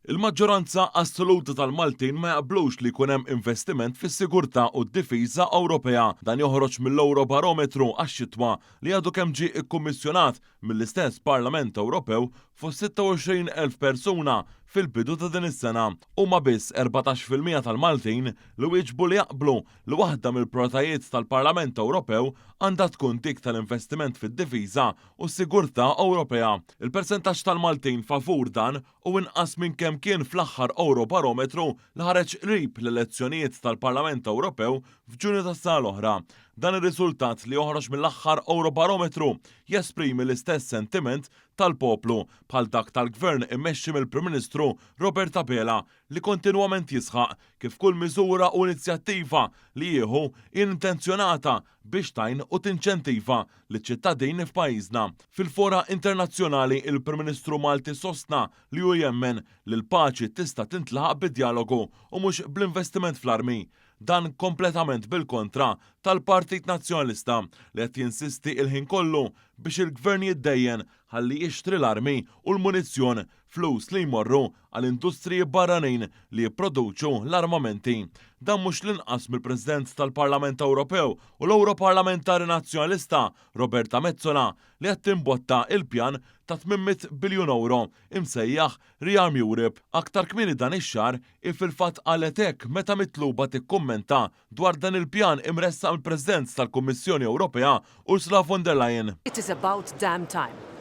Il-maġġoranza assoluta tal-Maltin ma jaqblux li jkun hemm investiment fis-sigurtà u d-difiża Ewropea. Dan joħroġ mill-Eurobarometru għax-xitwa li għadu kemm ġie kkummissjonat mill-istess Parlament Ewropew fuq 26,000 persuna fil-bidu ta' din is-sena. Huma biss 14% tal-Maltin li wieġbu li jaqblu li waħda mill-prioritajiet tal-Parlament Ewropew għandha tkun dik tal-investiment fid-difiża u s-sigurtà Ewropea. Il-persentaġġ tal-Maltin favur dan u inqas minn kemm kien fl-aħħar Eurobarometru li ħareġ qrib l-elezzjonijiet tal-Parlament Ewropew f'Ġunju tas-sena l-oħra. Dan ir-riżultat li joħroġ mill-aħħar Eurobarometru jesprimi l-istess sentiment tal-poplu bħal dak tal-gvern immexxi mill-Prim Ministru Robert Abela li kontinwament jisħaq kif kull miżura u inizjattiva li jieħu intenzjonata biex tajn u tinċentiva liċ-ċittadini f'pajjiżna. Fil-fora internazzjonali il-Prim Ministru Malti sostna li hu jemmen li l-paċi tista' tintlaħaq bid-dialogu u mhux bl-investiment fl-armi. Dan kompletament bil-kontra tal-Partit Nazzjonalista li qed jinsisti il-ħin kollu biex il-gvern jiddejjen ħalli jixtri l-armi u l-munizzjon flus li jmorru għall-industriji barranin li jipproduċu l-armamenti. Dan mhux l-inqas mill-President tal-Parlament Ewropew u l-Europarlamentari Nazzjonalista Roberta Metsola li qed timbotta il-pjan ta' 800 biljun euro imsejjaħ Rearm Europe. Aktar kmieni dan ix-xahar fil-fatt qalet hekk meta mitluba tikkummenta dwar dan il-pjan imressaq il-President tal-Kummissjoni Ewropea Ursula von der Leyen. It is about damn time.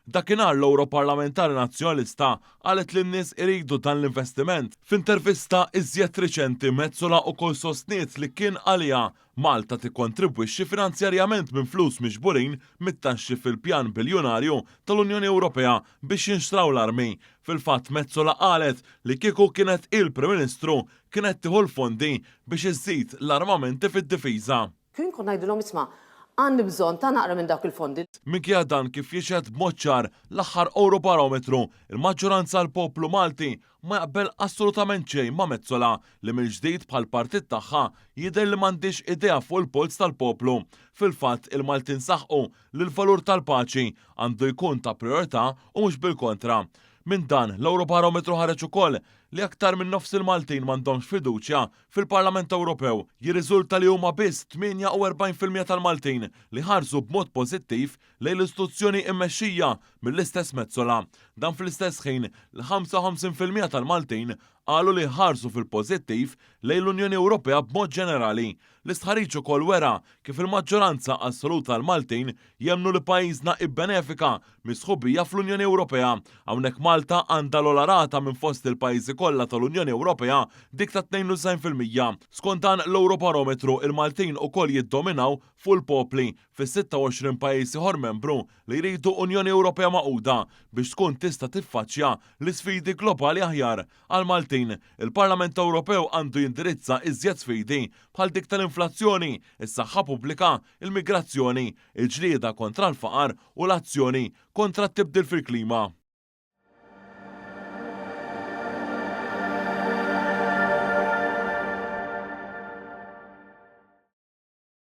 Dakinhar l-Europarlamentari Nazzjonalista qalet li n-nies iridu dan l-investiment. F'intervista iżjed riċenti Metsola wkoll sostniet li kien għaliha Malta tikkontribwixxi finanzjarjament minn flus miġburin mit-taxxi fil-pjan biljonarju tal-Unjoni Ewropea biex jinxtraw l-armi. Fil-fatt Metsola qalet li kieku kienet il-Prim Ministru kienet tieħu l-fondi biex iżżid l-armamenti fid-difiża. Kien kon ngħidulhom isma' għandi bżonn ta' naqra minn dak il-fondi. Minkejja dan kif jixed b'mod ċar l-aħħar Eurobarometru, il-maġġoranza l-poplu Malti ma jaqbel assolutament xejn ma' Metsola li mill-ġdid bħal partit tagħha jidher li m'għandix idea fuq il-polz tal-poplu. Fil-fatt il-Maltin saħqu li l-valur tal-paċi għandu jkun ta' priorità u mhux bil-kontra. Minn dan l-Eurobarometru ħareġ ukoll li aktar minn nofs il-Maltin m'għandhomx fiduċja fil-Parlament Ewropew. Jirriżulta li huma biss 48% tal-Maltin li ħarsu b'mod pożittiv lejn l-istituzzjoni mmexxija mill-istess Metsola. Dan fl-istess ħin l-55% tal-Maltin qalu li ħarsu fil-pożittiv lejn l-Unjoni Ewropea b'mod ġenerali. L-istħarriġ ukoll wera kif il-maġġoranza assoluta tal-Maltin jemmnu li pajjiżna ibbenefika mis-sħubija fl-Unjoni Ewropea. Hawnhekk Malta għandha l-ogħla rata minn fost il-pajjiżi kollha tal-Unjoni Ewropea dik ta' 92%. Skont dan l-Eurobarometru il-Maltin ukoll jiddominaw fuq il-popli fis-26 pajjiż ieħor membru li jridu Unjoni Ewropea maquda biex tkun tista' tiffaċċja l-isfidi globali aħjar. Għal Maltin, il-Parlament Ewropew għandu jindirizza iżjed sfidi bħal dik tal-inflazzjoni, is-saħħa pubblika, il-migrazzjoni, il-ġlieda kontra l-faqar u l-azzjoni kontra t-tibdil fil-klima.